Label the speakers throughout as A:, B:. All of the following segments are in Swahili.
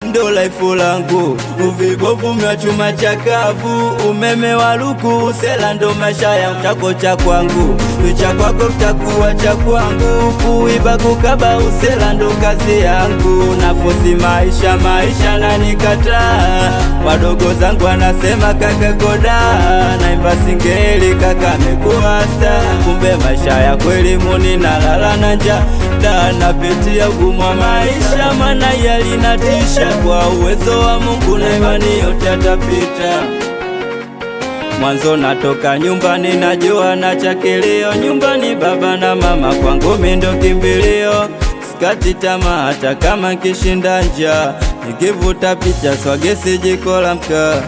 A: ndo life langu. Uvibovu mwa chuma chakavu, umeme wa luku, usela ndo maisha yangu. Chako cha kwangu, cha kwako kitakuwa cha kwangu. Kuiba kukaba usela ndo kazi yangu. Nafosi maisha na nikataa. Wadogo zangu wanasema kaka goda, naimba singeli kaka amekuwa star. Kumbe maisha ya kweli muni nalala na njaa. Napitia ugumu wa maisha, maana yalinatisha. Kwa uwezo wa Mungu na imani yote atapita. Mwanzo natoka nyumbani najua na chakilio. Nyumbani baba na mama kwangu mimi ndo kimbilio. Sikati tamaa hata kama kishinda njaa. Nikivuta picha swagesi jiko la mkaa.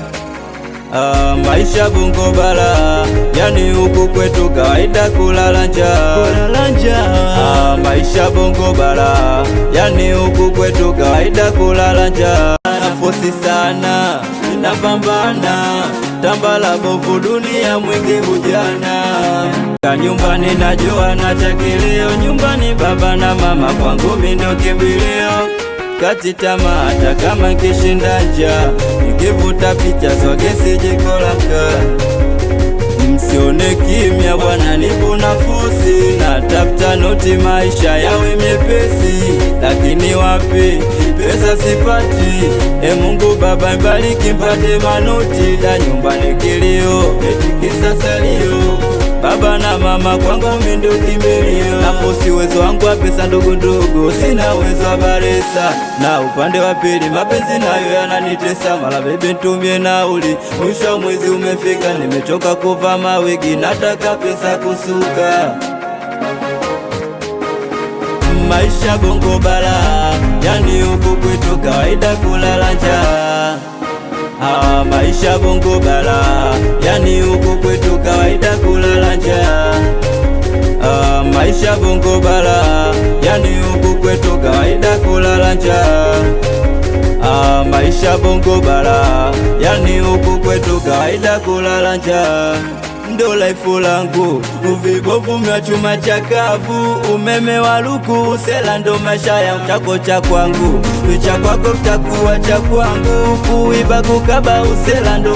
A: Maisha Bongo Bara, yani huku kwetu kawaida kulala njaa. Maisha Bongo Bara, yani huku kwetu kawaida kulala njaa. Nafosi sana, napambana, tambala bovu dunia mwingi ujana. Nyumbani najua na chakilio. Nyumbani baba na mama kwangu mimi ndo kimbilio. Kati tamaa hata kama kishinda njaa. Nikivuta picha swagesi jiko la mkaa. Msione kimya bwana, nipo nafosi. Natafuta noti maisha yawe mepesi. Lakini wapi pesa sipati. Mungu baba mbariki mpate manoti. Da nyumbani kilio, kisa salio. Baba na mama kwangu mimi ndo kimbilio. Nafosi uwezo wangu wa pesa ndogo ndogo, sina uwezo wa baresa. Na upande wa pili mapenzi nayo yananitesa. Mala bebe ntumie nauli, mwisho mwezi umefika. Nimechoka kuvaa mawigi, nataka pesa kusuka. Maisha Bongo Bara, yani huku kwetu kawaida kulala njaa. Maisha Bongo Bara, yani huku kwetu kawaida kulala njaa. Maisha Bongo Bara, yani huku kwetu kawaida kulala njaa. Maisha Bongo Bara, yani huku kwetu kawaida kulala njaa. Ndo life langu, uvibovu mwa chuma chakavu, umeme wa luku, usela ndo maisha yangu. Chako cha kwangu, cha kwako kitakuwa cha kwangu. Kuiba kukaba usela ndo